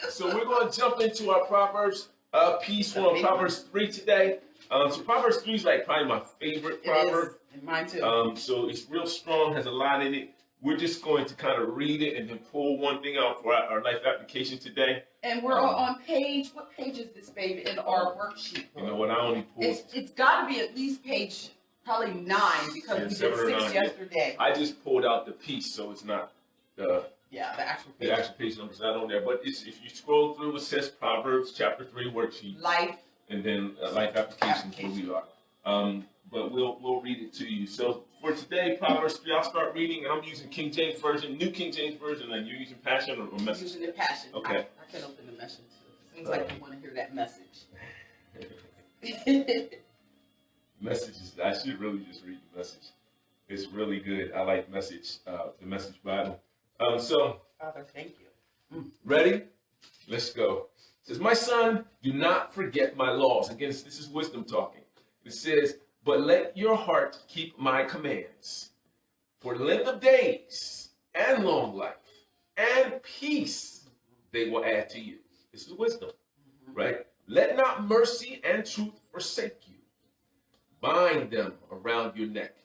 So we're going to jump into our Proverbs piece on Proverbs 3 today. So Proverbs 3 is like probably my favorite proverb. It is, mine too. So it's real strong, has a lot in it. We're just going to kind of read it and then pull one thing out for our life application today. And we're on page, what page is this, baby, in our worksheet? You know what, I only pulled... It's got to be at least page, probably 9, because we did 6 yesterday. I just pulled out the piece, so it's not the actual page. The actual page number's not on there. But it's, if you scroll through, it says Proverbs chapter 3 worksheet. Life. And then life applications where we are. But we'll read it to you. So for today, Proverbs 3, I'll start reading, and I'm using King James Version, New King James Version, and you're using Passion or Message? I'm using the Passion. Okay. I can open the Message. Seems like you want to hear that message. Messages, I should really just read the Message. It's really good. I like Message, the Message Bible. So, Father, thank you. Ready? Let's go. It says, my son, do not forget my laws. Again, this is wisdom talking. It says, but let your heart keep my commands. For length of days and long life and peace they will add to you. This is wisdom, right? Let not mercy and truth forsake you. Bind them around your neck.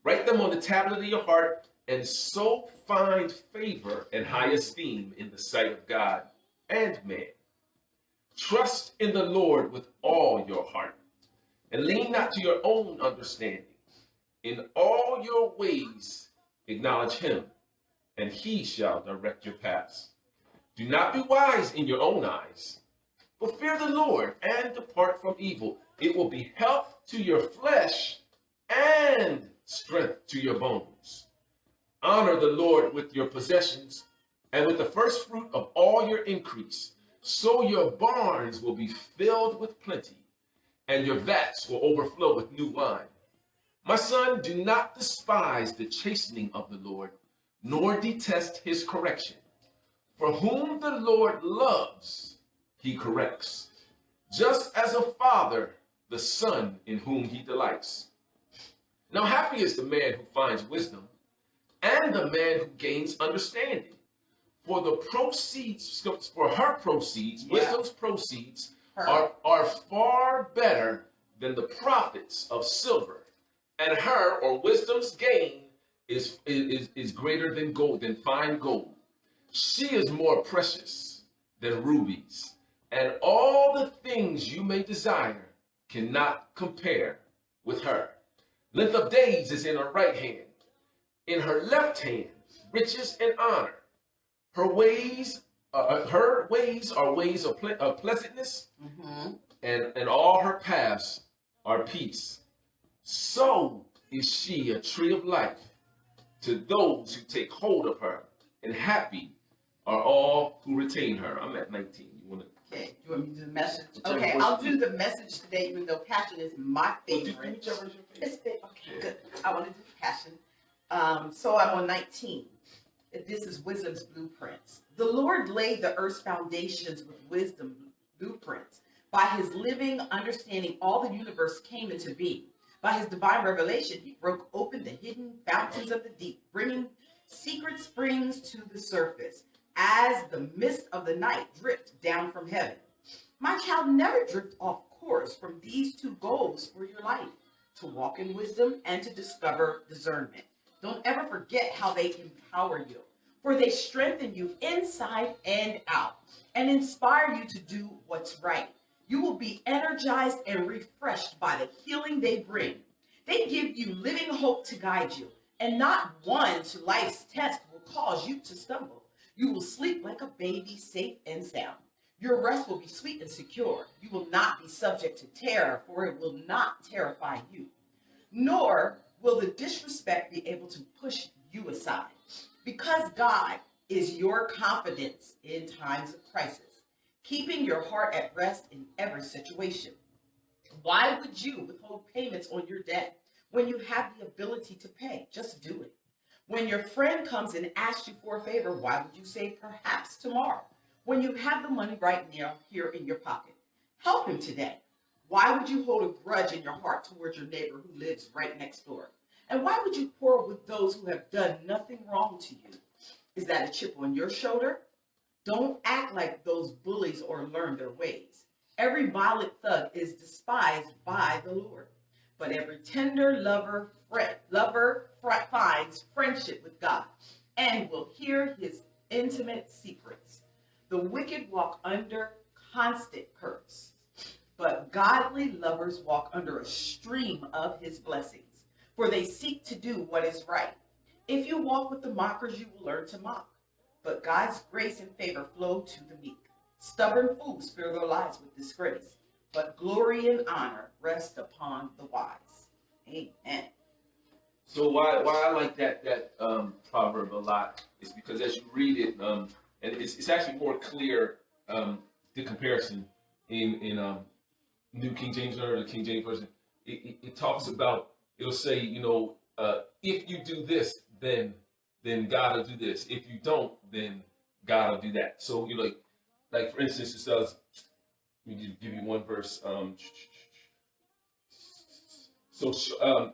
Write them on the tablet of your heart, and so find favor and high esteem in the sight of God and man. Trust in the Lord with all your heart, and lean not to your own understanding. In all your ways acknowledge him, and he shall direct your paths. Do not be wise in your own eyes, but fear the Lord and depart from evil. It will be health to your flesh and strength to your bones. Honor the Lord with your possessions and with the first fruit of all your increase. So your barns will be filled with plenty, and your vats will overflow with new wine. My son, do not despise the chastening of the Lord, nor detest his correction. For whom the Lord loves, he corrects, just as a father the son in whom he delights. Now happy is the man who finds wisdom, and the man who gains understanding. For the proceeds, for her proceeds, wisdom's proceeds are far better than the profits of silver, and her or wisdom's gain is greater than gold, than fine gold. She is more precious than rubies, and all the things you may desire cannot compare with her. Length of days is in her right hand, in her left hand riches and honor. Her ways are ways of pleasantness, and all her paths are peace. So is she a tree of life to those who take hold of her, and happy are all who retain her. I'm at 19. You want to? Okay. You want me to do the message? Okay, I'll do the message today, even though Passion is my favorite. It's big. Okay, good. I want to do Passion. So I'm on 19. This is wisdom's blueprints. The Lord laid the earth's foundations with wisdom blueprints. By his living understanding, all the universe came into being. By his divine revelation, he broke open the hidden fountains of the deep, bringing secret springs to the surface as the mist of the night dripped down from heaven. My child, never drift off course from these two goals for your life: to walk in wisdom and to discover discernment. Don't ever forget how they empower you, for they strengthen you inside and out and inspire you to do what's right. You will be energized and refreshed by the healing they bring. They give you living hope to guide you, and not one to life's test will cause you to stumble. You will sleep like a baby, safe and sound. Your rest will be sweet and secure. You will not be subject to terror, for it will not terrify you. Nor will the disrespect be able to push you aside, because God is your confidence in times of crisis, keeping your heart at rest in every situation. Why would you withhold payments on your debt when you have the ability to pay? Just do it. When your friend comes and asks you for a favor, why would you say perhaps tomorrow, when you have the money right now here in your pocket? Help him today. Why would you hold a grudge in your heart towards your neighbor who lives right next door? And why would you quarrel with those who have done nothing wrong to you? Is that a chip on your shoulder? Don't act like those bullies or learn their ways. Every violent thug is despised by the Lord, but every tender lover finds friendship with God and will hear his intimate secrets. The wicked walk under constant curse, but godly lovers walk under a stream of his blessings, for they seek to do what is right. If you walk with the mockers, you will learn to mock, but God's grace and favor flow to the meek. Stubborn fools fill their lives with disgrace, but glory and honor rest upon the wise. Amen. So why I like that proverb a lot is because as you read it, and it's actually more clear, the comparison in New King James or the King James Version. It talks about, it'll say, if you do this, then God will do this. If you don't, then God will do that. So you like for instance, it says, let me give you one verse. The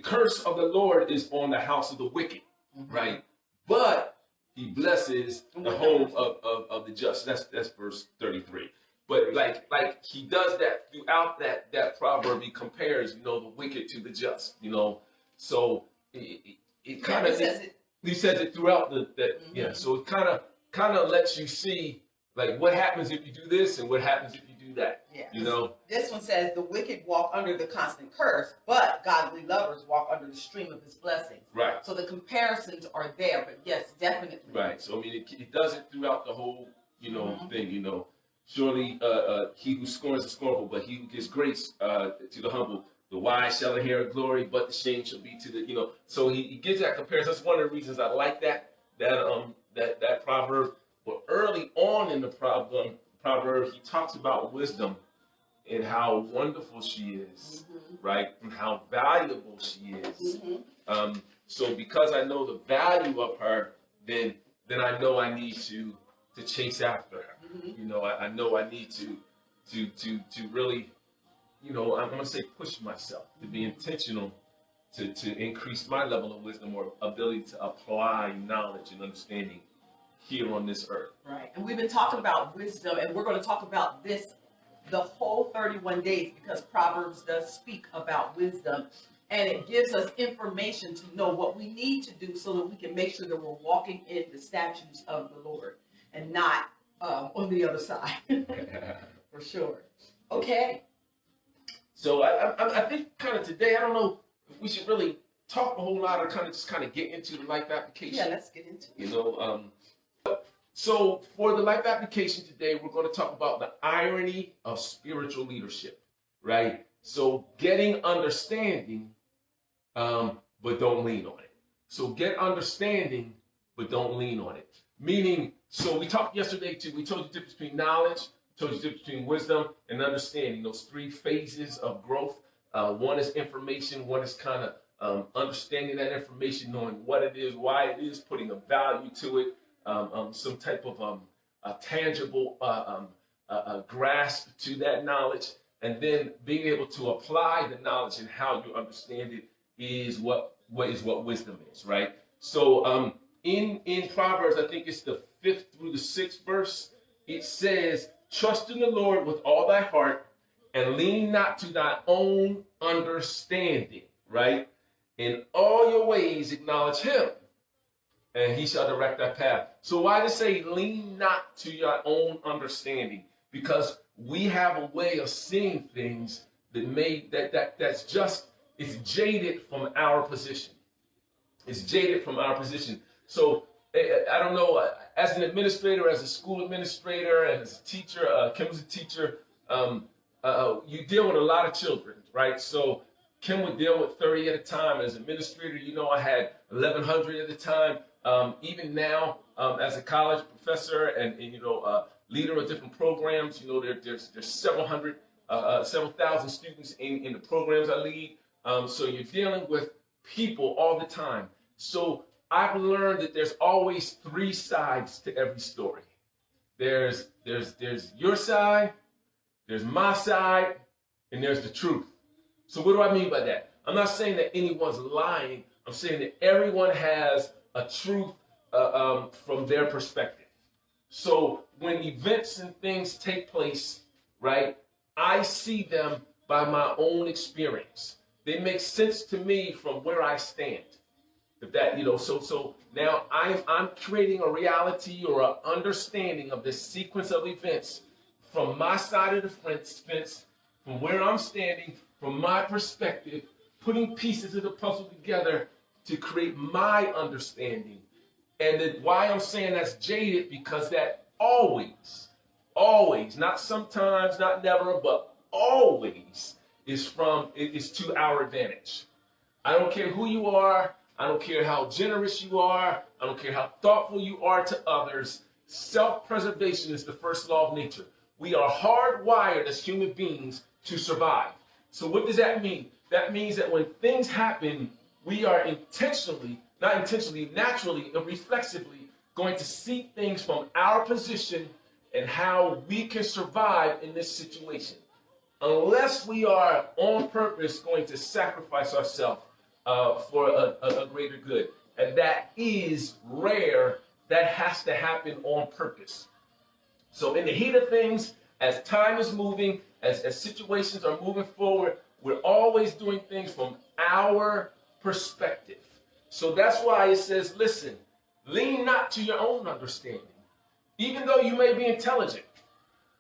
curse of the Lord is on the house of the wicked, right? But he blesses the home of the just. That's verse 33. But like he does that throughout that proverb. He compares, the wicked to the just. So it kind of he says it throughout yeah. So it kind of lets you see like what happens if you do this and what happens if you do that. Yeah. This one says the wicked walk under the constant curse, but godly lovers walk under the stream of his blessings. Right. So the comparisons are there, but yes, definitely. Right. So I mean, it does it throughout the whole thing. Surely he who scorns the scornful, but he who gives grace to the humble. The wise shall inherit glory, but the shame shall be to the So he gives that comparison. That's one of the reasons I like that proverb. But early on in the proverb, he talks about wisdom and how wonderful she is, right? And how valuable she is. So because I know the value of her, then I know I need to chase after her. I know I need to really, I'm going to say push myself, to be intentional, to increase my level of wisdom or ability to apply knowledge and understanding here on this earth. Right. And we've been talking about wisdom, and we're going to talk about this the whole 31 days because Proverbs does speak about wisdom, and it gives us information to know what we need to do so that we can make sure that we're walking in the statutes of the Lord and not on the other side. For sure. Okay. So I think kind of today, I don't know if we should really talk a whole lot or kind of get into the life application. Yeah, let's get into it. So for the life application today, we're going to talk about the irony of spiritual leadership, right? So getting understanding, but don't lean on it. So get understanding, but don't lean on it. Meaning, so we talked yesterday too, we told you the difference between knowledge, told you the difference between wisdom and understanding, those three phases of growth. One is information, one is kind of understanding that information, knowing what it is, why it is, putting a value to it, some type of a tangible grasp to that knowledge, and then being able to apply the knowledge and how you understand it is what wisdom is, right? So in Proverbs, I think it's the 5th through the 6th verse, it says, trust in the Lord with all thy heart and lean not to thy own understanding, right? In all your ways acknowledge him, and he shall direct thy path. So why does it say lean not to your own understanding? Because we have a way of seeing things that's just, it's jaded from our position. It's jaded from our position. So I don't know, as an administrator, as a school administrator, and as a teacher, Kim was a teacher, you deal with a lot of children, right? So Kim would deal with 30 at a time. As an administrator, I had 1,100 at a time. Even now, as a college professor and leader of different programs, there's several hundred, several thousand students in the programs I lead. So you're dealing with people all the time. So I've learned that there's always three sides to every story. There's your side, there's my side, and there's the truth. So what do I mean by that? I'm not saying that anyone's lying. I'm saying that everyone has a truth from their perspective. So when events and things take place, right, I see them by my own experience. They make sense to me from where I stand. If that, so now I'm creating a reality or an understanding of this sequence of events from my side of the fence, from where I'm standing, from my perspective, putting pieces of the puzzle together to create my understanding. And why I'm saying that's jaded, because that always, not sometimes, not never, but always is to our advantage. I don't care who you are. I don't care how generous you are. I don't care how thoughtful you are to others. Self-preservation is the first law of nature. We are hardwired as human beings to survive. So what does that mean? That means that when things happen, we are naturally and reflexively going to see things from our position and how we can survive in this situation. Unless we are on purpose going to sacrifice ourselves for a greater good. And that is rare. That has to happen on purpose. So in the heat of things, as time is moving, as situations are moving forward, we're always doing things from our perspective. So that's why it says, listen, lean not to your own understanding. Even though you may be intelligent,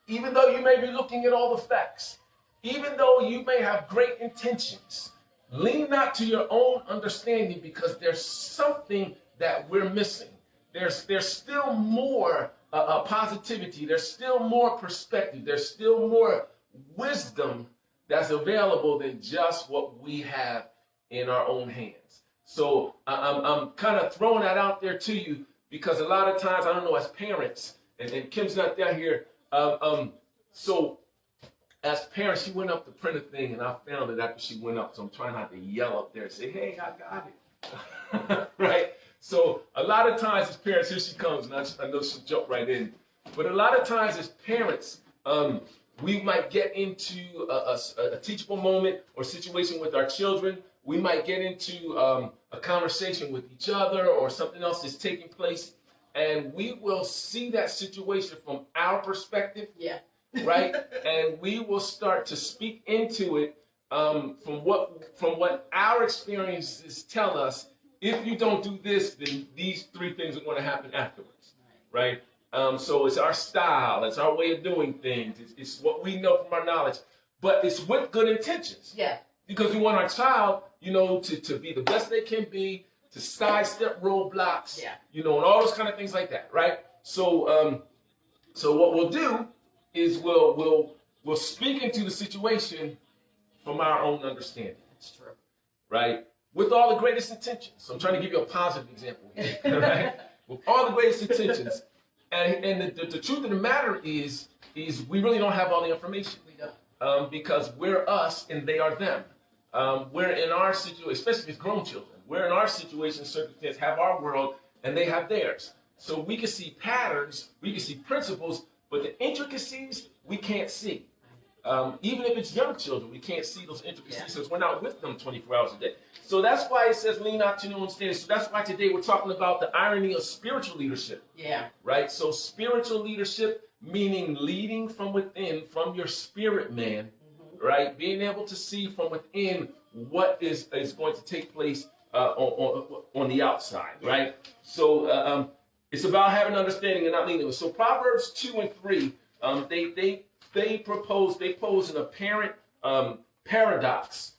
even though you may be looking at all the facts, even though you may have great intentions, lean not to your own understanding, because there's something that we're missing. There's still more positivity. There's still more perspective. There's still more wisdom that's available than just what we have in our own hands. So I'm kind of throwing that out there to you, because a lot of times, I don't know, as parents, and Kim's not down here, so as parents, she went up to print a thing, and I found it after she went up, so I'm trying not to yell up there and say, hey, I got it, right? So a lot of times as parents, here she comes, and I know she'll jump right in, but a lot of times as parents, we might get into a teachable moment or situation with our children. We might get into a conversation with each other, or something else is taking place, and we will see that situation from our perspective. Yeah. Right? And we will start to speak into it from what our experiences tell us. If you don't do this, then these three things are going to happen afterwards. Right? So it's our style, it's our way of doing things, it's what we know from our knowledge, but it's with good intentions. Yeah. Because we want our child, to be the best they can be, to sidestep roadblocks, and all those kind of things like that, right? So what we'll do is we'll speak into the situation from our own understanding. That's true. Right? With all the greatest intentions. So I'm trying to give you a positive example here, right? With all the greatest intentions. And the truth of the matter is we really don't have all the information. We don't. Because we're us and they are them. We're in our situation, especially with grown children, we're in our situation, circumstance, have our world, and they have theirs. So we can see patterns, we can see principles, but the intricacies we can't see. Even if it's young children, we can't see those intricacies because we're not with them 24 hours a day. So that's why it says lean not to your own understanding. So that's why today we're talking about the irony of spiritual leadership. Yeah. Right? So spiritual leadership, meaning leading from within, from your spirit man, right? Being able to see from within what is going to take place on the outside, right? So it's about having understanding and not leaning. So Proverbs 2 and 3, they pose an apparent paradox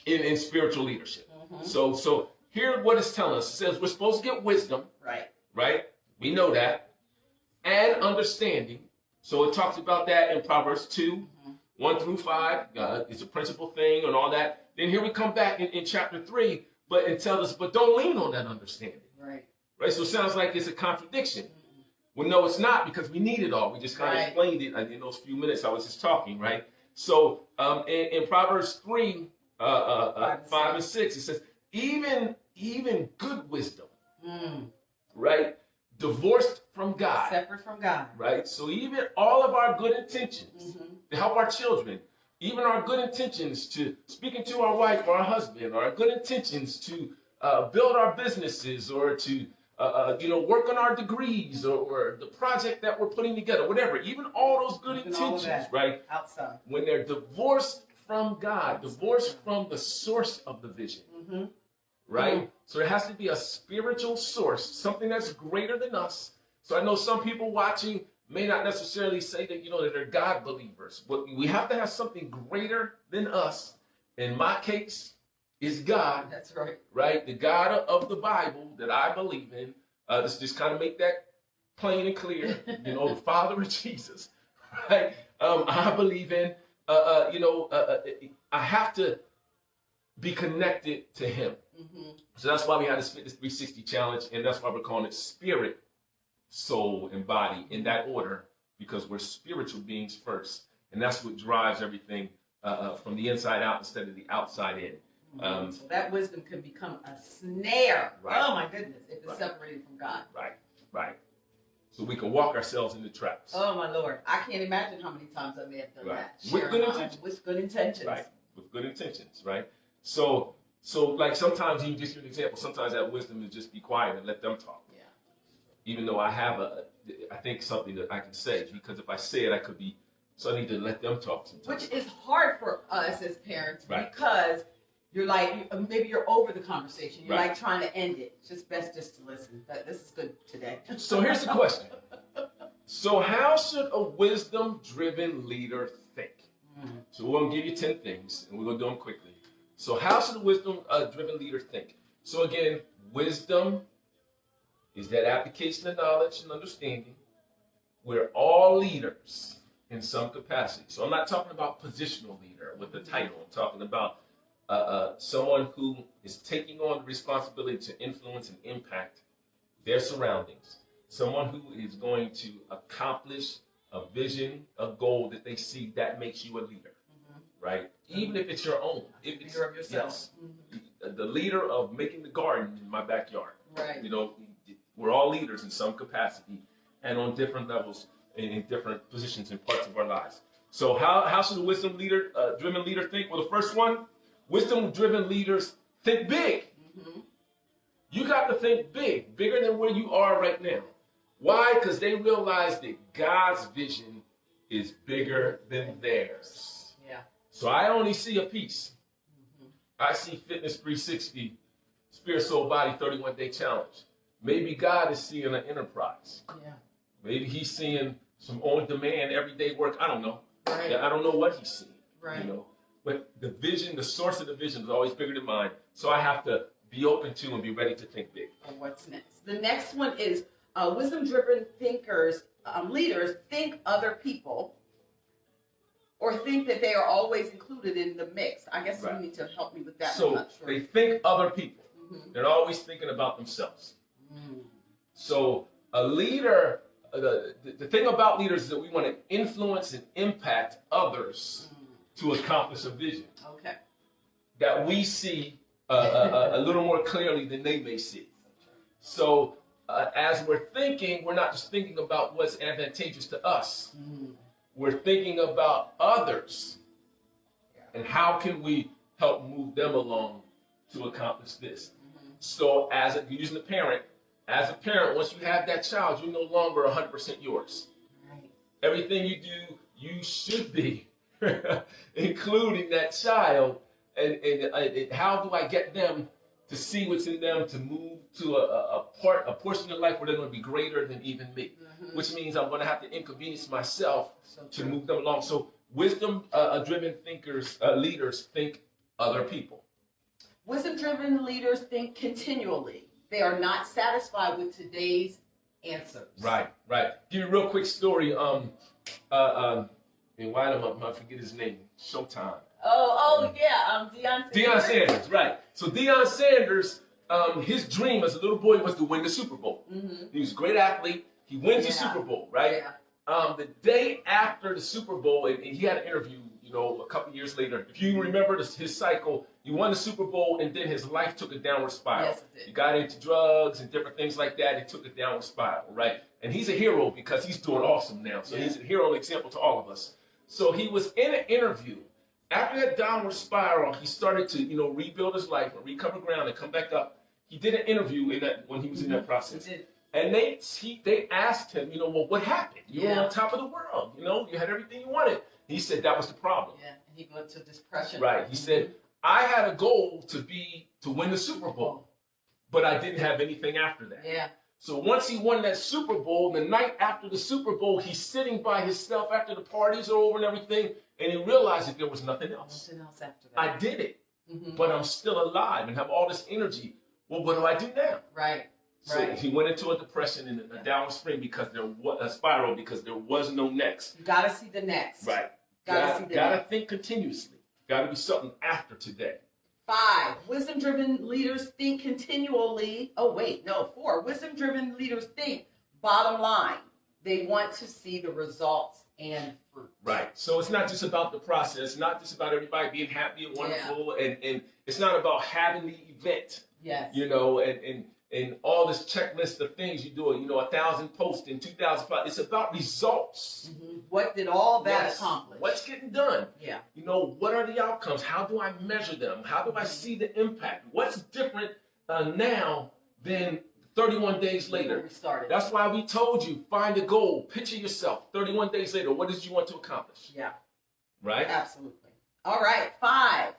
in spiritual leadership. So here what it's telling us. It says we're supposed to get wisdom, right? We know that, and understanding. So it talks about that in Proverbs 2, 1 through 5. It's a principal thing and all that. Then here we come back in chapter 3, but it tells us, but don't lean on that understanding. Right? So it sounds like it's a contradiction. Well, no, it's not, because we need it all. We just kind of explained it in those few minutes I was just talking, right? So in Proverbs 3, 5 and 6, it says, even good wisdom, right? Divorced from God. Separate from God. Right? So even all of our good intentions to help our children, even our good intentions to speaking to our wife or our husband, or our good intentions to build our businesses, or to work on our degrees or the project that we're putting together, whatever. Even all those good intentions, right? Outside. When they're divorced from God, divorced from the source of the vision, right? So there has to be a spiritual source, something that's greater than us. So I know some people watching may not necessarily say that, that they're God believers, but we have to have something greater than us. In my case, is God. That's right. Right? The God of the Bible that I believe in. Let's just kind of make that plain and clear. The Father of Jesus. Right? I believe in, I have to be connected to Him. So that's why we have this Fitness 360 challenge, and that's why we're calling it Spirit, Soul, and Body in that order, because we're spiritual beings first. And that's what drives everything from the inside out instead of the outside in. So that wisdom can become a snare. Right. Oh my goodness, if it's separated from God. Right. So we can walk ourselves into traps. Oh my Lord, I can't imagine how many times I may have done that. With good intentions. With good intentions. Right. With good intentions. Right. So like sometimes you just give an example. Sometimes that wisdom is just be quiet and let them talk. Yeah. Even though I have I think something that I can say, because if I say it, I could be. So I need to let them talk sometimes. Which is hard for us as parents because. You're like, maybe you're over the conversation. You're like trying to end it. It's just best just to listen. But this is good today. So here's the question. So how should a wisdom-driven leader think? So we're going to give you 10 things, and we're going to do them quickly. So how should a wisdom-driven leader think? So again, wisdom is that application of knowledge and understanding. We're all leaders in some capacity. So I'm not talking about positional leader with the title. I'm talking about someone who is taking on the responsibility to influence and impact their surroundings. Someone who is going to accomplish a vision, a goal that they see that makes you a leader, right? Even if it's your own. If it's leader of yourself. The leader of making the garden in my backyard. Right. We're all leaders in some capacity and on different levels in different positions and parts of our lives. So how should a wisdom-driven leader think? Well, the first one, wisdom-driven leaders think big. You got to think big, bigger than where you are right now. Why? Because they realize that God's vision is bigger than theirs. Yeah. So I only see a piece. I see Fitness 360, Spirit, Soul, Body, 31-day challenge. Maybe God is seeing an enterprise. Yeah. Maybe He's seeing some on-demand, everyday work. I don't know. Right. I don't know what He's seeing. Right. But the vision, the source of the vision is always bigger than mine. So I have to be open to and be ready to think big. And what's next? The next one is wisdom-driven thinkers, leaders think other people or think that they are always included in the mix. I guess you need to help me with that. So I'm not sure. They think other people. They're always thinking about themselves. So a leader, the thing about leaders is that we want to influence and impact others to accomplish a vision that we see a little more clearly than they may see. So as we're thinking, we're not just thinking about what's advantageous to us. We're thinking about others and how can we help move them along to accomplish this. So using the parent, as a parent, once you have that child, you're no longer 100% yours. Everything you do, you should be including that child, and how do I get them to see what's in them, to move to a portion of life where they're going to be greater than even me, which means I'm going to have to inconvenience myself to move them along. So wisdom-driven leaders think other people. Wisdom-driven leaders think continually. They are not satisfied with today's answers. Right. Give you a real quick story. And why am I forget his name? Showtime. Deon Sanders, right. So Deon Sanders, his dream as a little boy was to win the Super Bowl. He was a great athlete. He wins the Super Bowl, right? The day after the Super Bowl, and he had an interview, a couple years later. If you remember his cycle, he won the Super Bowl, and then his life took a downward spiral. Yes, it did. He got into drugs and different things like that. It took a downward spiral, right? And he's a hero because he's doing awesome now. So he's a hero example to all of us. So he was in an interview. After that downward spiral, he started to, rebuild his life and recover ground and come back up. he did an interview in that when he was in that process. And they asked him, you know, well, what happened? You were on top of the world. You know, you had everything you wanted. He said that was the problem. Yeah, and he went to depression. Right. He said, I had a goal to win the Super Bowl, but I didn't have anything after that. Yeah. So once he won that Super Bowl, the night after the Super Bowl, he's sitting by himself after the parties are over and everything, and he realized that there was nothing else. Nothing else after that. I did it, but I'm still alive and have all this energy. Well, what do I do now? Right. So he went into a depression and a downward spiral because there was a spiral because there was no next. You gotta see the next. Right. Gotta think continuously. Gotta be something after today. 5, wisdom-driven leaders think continually. 4, wisdom-driven leaders think bottom line. They want to see the results and fruit. Right. So it's not just about the process, not just about everybody being happy and wonderful, and it's not about having the event. Yes. You know, and all this checklist of things you do, you know, 1,000 posts in 2005. It's about results. What did all that accomplish? What's getting done? Yeah. You know, what are the outcomes? How do I measure them? How do I see the impact? What's different now than 31 days later? We started. That's why we told you, find a goal, picture yourself. 31 days later, what did you want to accomplish? Yeah. Right? Absolutely. All right, 5.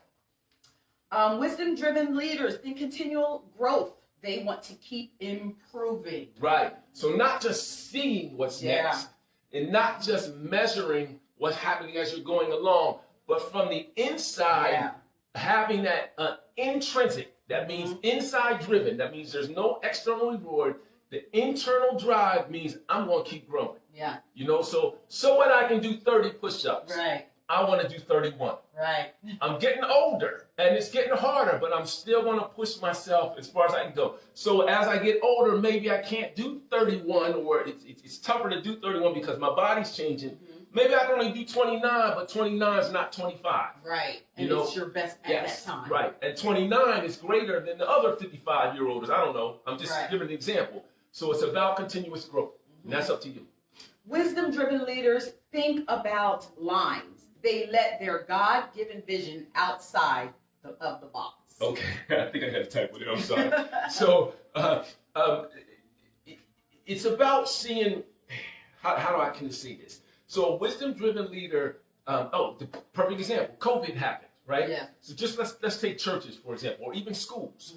Wisdom-driven leaders think continual growth. They want to keep improving. Right. So not just seeing what's next and not just measuring what's happening as you're going along, but from the inside, having that intrinsic, that means inside driven, that means there's no external reward. The internal drive means I'm going to keep growing. Yeah. You know, so what I can do 30 push-ups. Right. I want to do 31. Right. I'm getting older and it's getting harder, but I'm still going to push myself as far as I can go. So as I get older, maybe I can't do 31 or it's tougher to do 31 because my body's changing. Maybe I can only do 29, but 29 is not 25. Right. And it's your best at that time. Right. And 29 is greater than the other 55-year-olds. I don't know. I'm just giving an example. So it's about continuous growth. And that's up to you. Wisdom-driven leaders think about lines. They let their God-given vision outside of the box. Okay, I think I got to type with it. I'm sorry. So it's about seeing, how do I can say this? So a wisdom-driven leader, the perfect example, COVID happened, right? Yeah. So just let's take churches, for example, or even schools.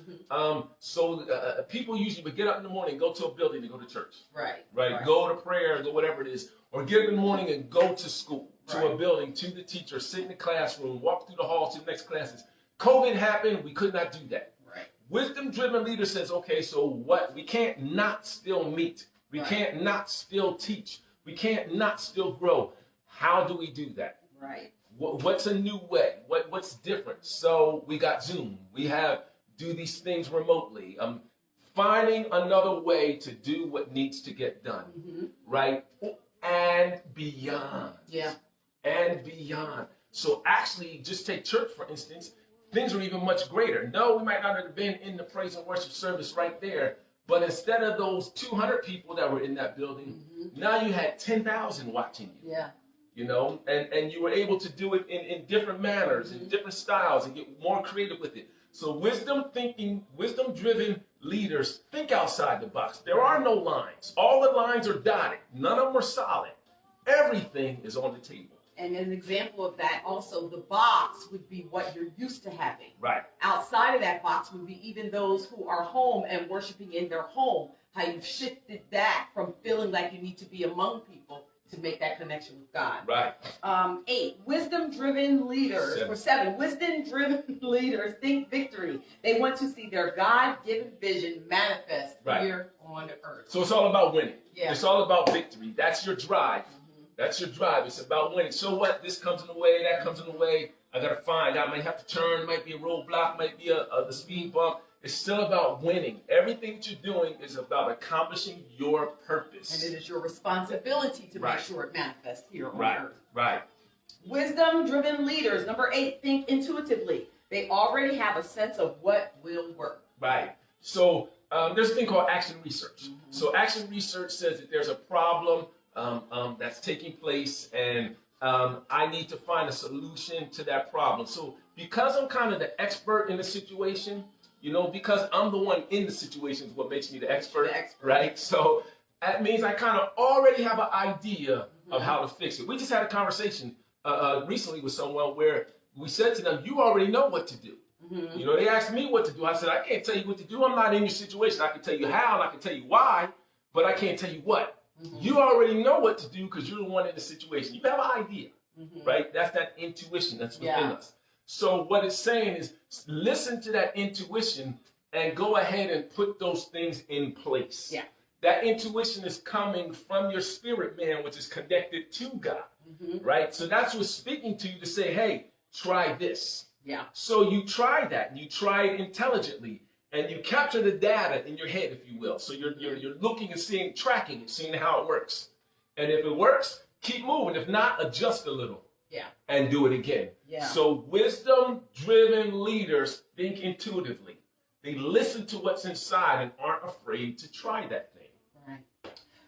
People usually would get up in the morning, go to a building to go to church. Right. Go to prayer, go whatever it is, or get up in the morning and go to school. To a building, to the teacher, sit in the classroom, walk through the halls to the next classes. COVID happened, we could not do that. Right. Wisdom-driven leader says, okay, so what? We can't not still meet. We can't not still teach. We can't not still grow. How do we do that? Right. What's a new way? What's different? So we got Zoom. We do these things remotely. Finding another way to do what needs to get done. Right? And beyond. Yeah. And beyond. So actually, just take church, for instance, things are even much greater. No, we might not have been in the praise and worship service right there, but instead of those 200 people that were in that building, now you had 10,000 watching you. Yeah. You know, and you were able to do it in different manners, in different styles, and get more creative with it. So wisdom-driven leaders think outside the box. There are no lines. All the lines are dotted. None of them are solid. Everything is on the table. And an example of that, also, the box would be what you're used to having. Right. Outside of that box would be even those who are home and worshiping in their home, how you've shifted that from feeling like you need to be among people to make that connection with God. Right. 8, wisdom-driven leaders, 7, wisdom-driven leaders think victory. They want to see their God-given vision manifest here on earth. So it's all about winning. Yeah. It's all about victory. That's your drive. That's your drive. It's about winning. So what? This comes in the way. That comes in the way. I got to find. I might have to turn. Might be a roadblock. Might be the speed bump. It's still about winning. Everything that you're doing is about accomplishing your purpose. And it is your responsibility to make sure it manifests here on earth. Right. Wisdom-driven leaders, number 8, think intuitively. They already have a sense of what will work. Right. So there's a thing called action research. So action research says that there's a problem that's taking place, and I need to find a solution to that problem. So because I'm kind of the expert in the situation, because I'm the one in the situation is what makes me the expert, right? So that means I kind of already have an idea of how to fix it. We just had a conversation recently with someone where we said to them, you already know what to do. They asked me what to do. I said, I can't tell you what to do. I'm not in your situation. I can tell you how and I can tell you why, but I can't tell you what. You already know what to do because you're the one in the situation. You have an idea, right? That's that intuition that's within us. So what it's saying is listen to that intuition and go ahead and put those things in place. Yeah. That intuition is coming from your spirit man, which is connected to God, right? So that's what's speaking to you to say, hey, try this. Yeah. So you try that, and you try it intelligently, and you capture the data in your head, if you will. So you're looking and seeing, tracking it, seeing how it works. And if it works, keep moving. If not, adjust a little. Yeah. And do it again. Yeah. So wisdom-driven leaders think intuitively. They listen to what's inside and aren't afraid to try that thing. Right.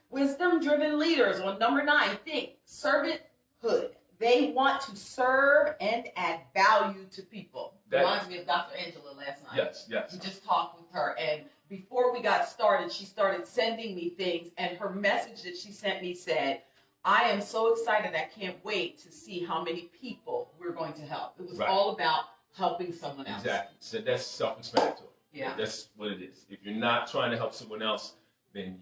Wisdom-driven leaders on number 9 think servanthood. They want to serve and add value to people. Reminds me of Dr. Angela last night. Yes, yes. We just talked with her, and before we got started, she started sending me things, and her message that she sent me said, I am so excited. I can't wait to see how many people we're going to help. It was all about helping someone else. Exactly. So that's self-explanatory. Yeah. That's what it is. If you're not trying to help someone else, then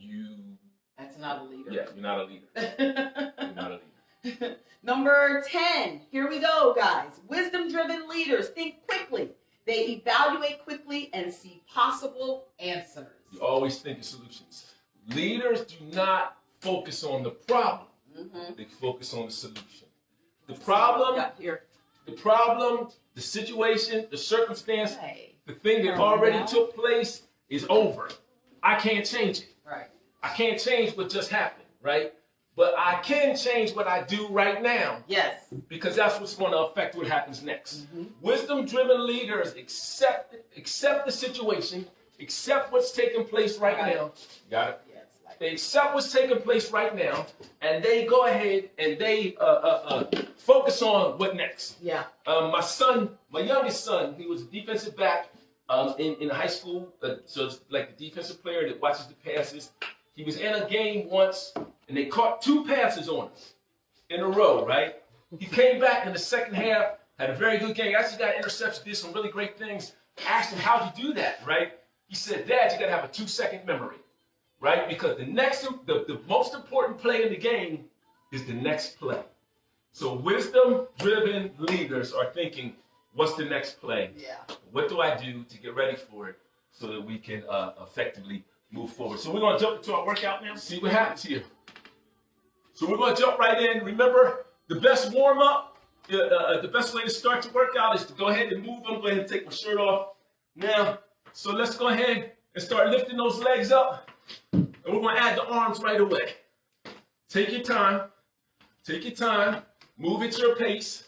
that's not a leader. Yeah, you're not a leader. You're not a leader. Number 10. Here we go, guys. Wisdom-driven leaders think quickly. They evaluate quickly and see possible answers. You always think of solutions. Leaders do not focus on the problem. They focus on the solution. The problem, the situation, the circumstance, the thing that already took place is over. I can't change it. Right. I can't change what just happened, right? But I can change what I do right now. Yes. Because that's what's going to affect what happens next. Wisdom-driven leaders accept the situation, accept what's taking place right now. Got it? They accept what's taking place right now, and they go ahead and they focus on what next. Yeah. My youngest son, he was a defensive back in high school, so it's like the defensive player that watches the passes. He was in a game once, and they caught 2 passes on him in a row, right? He came back in the second half, had a very good game. Actually got interceptions, did some really great things. Asked him, how'd you do that, right? He said, Dad, you got to have a 2-second memory. Right? Because the most important play in the game is the next play. So wisdom-driven leaders are thinking, what's the next play? Yeah. What do I do to get ready for it so that we can effectively move forward? So we're going to jump into our workout now, see what happens here. So we're going to jump right in. Remember, the best warm-up, the best way to start your workout is to go ahead and move. I'm going to go ahead and take my shirt off now. So let's go ahead and start lifting those legs up. And we're going to add the arms right away. Take your time. Take your time. Move at your pace.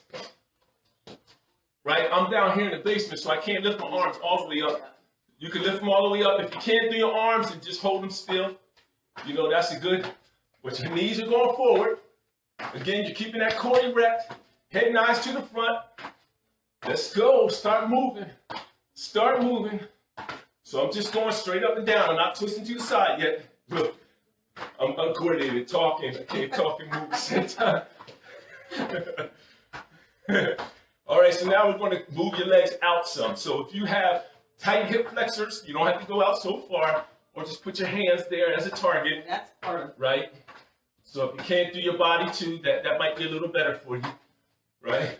Right? I'm down here in the basement, so I can't lift my arms all the way up. You can lift them all the way up. If you can't do your arms, and just hold them still. That's a good. But your knees are going forward. Again, you're keeping that core erect. Head and eyes to the front. Let's go. Start moving. Start moving. So I'm just going straight up and down. I'm not twisting to the side yet. Look, I'm uncoordinated, talking. I can't talk and move at the same time. All right, so now we're going to move your legs out some. So if you have tight hip flexors, you don't have to go out so far, or just put your hands there as a target. That's part of it. Right? So if you can't do your body too, that might be a little better for you. Right?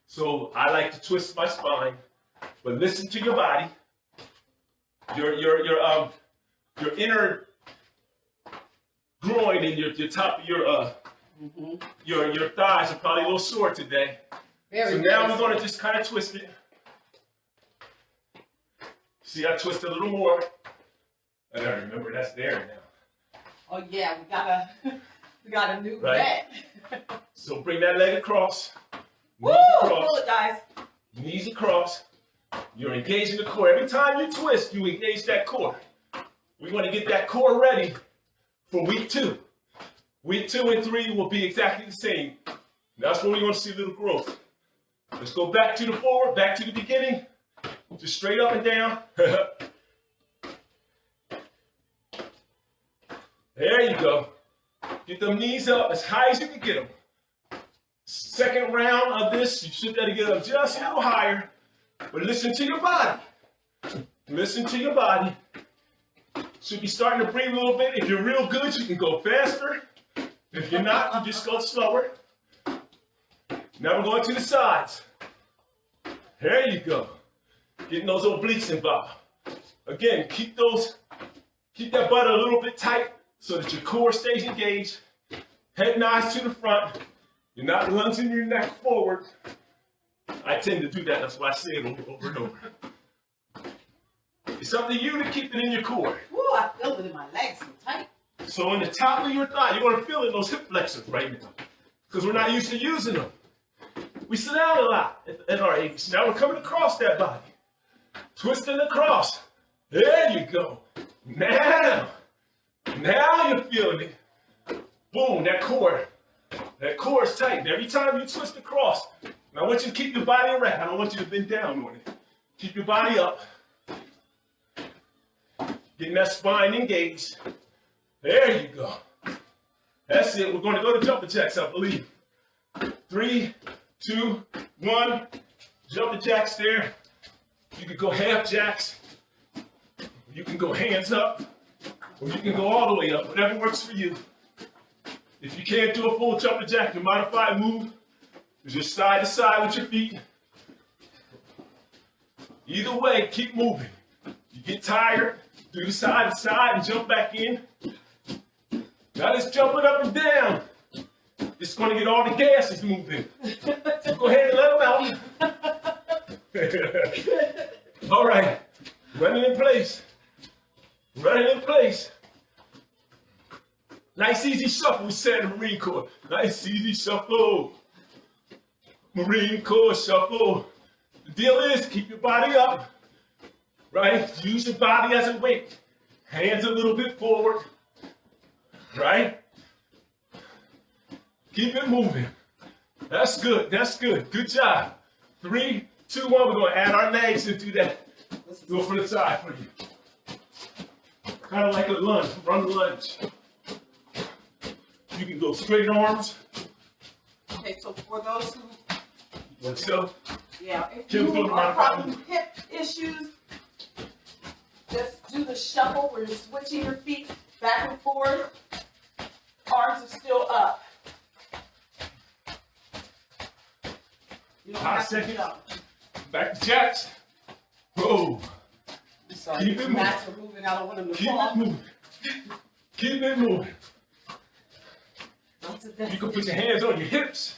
So I like to twist my spine. But listen to your body. Your inner groin and your top of your thighs are probably a little sore today. So now we're going to just kind of twist it. See, I twist a little more. I gotta remember that's there now. Oh yeah, we got a new bed. So bring that leg across. Woo! Pull it, guys. Knees across. You're engaging the core. Every time you twist, you engage that core. We want to get that core ready for week 2. Week 2 and 3 will be exactly the same. That's where we want to see a little growth. Let's go back to the forward, back to the beginning. Just straight up and down. There you go. Get them knees up as high as you can get them. Second round of this, you should be able to get them just a little higher. But listen to your body. Listen to your body. Should be starting to breathe a little bit. If you're real good, you can go faster. If you're not, you just go slower. Now we're going to the sides. There you go. Getting those obliques involved. Again, keep that butt a little bit tight so that your core stays engaged. Head nods to the front. You're not lunging your neck forward. I tend to do that. That's why I say it over and over. It's up to you to keep it in your core. Ooh, I feel it in my legs so tight. So in the top of your thigh, you're going to feel it in those hip flexors right now. Because we're not used to using them. We sit down a lot at our age. Now we're coming across that body. Twisting across. There you go. Now you're feeling it. Boom, that core is tight. Every time you twist across, I want you to keep your body erect. I don't want you to bend down on it. Keep your body up. Getting that spine engaged. There you go. That's it. We're going to go to jumping jacks, I believe. 3, 2, 1. Jumping jacks there. You can go half jacks. You can go hands up. Or you can go all the way up. Whatever works for you. If you can't do a full jumping jack, your modified move is just side to side with your feet. Either way, keep moving. You get tired, do the side to side and jump back in. Now let's jump it up and down. It's going to get all the gases moving. So go ahead and let them out. All right, running in place. Running in place. Nice easy shuffle, we said in the Marine Corps. Nice easy shuffle. Marine Corps shuffle. The deal is keep your body up, right? Use your body as a weight. Hands a little bit forward, right? Keep it moving. That's good, that's good. Good job. 3, 2, 1, we're gonna add our legs into that. Let's go for the side for you. Kind of like a lunge, run lunge. You can go straight arms. Okay, so for those who, Let's go. yeah, if you are having hip issues, just do the shuffle where you're switching your feet back and forth. Arms are still up. You don't have to jump. Back to jacks. Whoa. I'm sorry, Keep it moving. mats are moving. I don't want them to Keep fall. it moving. Keep it moving. You You can put your hands on your hips.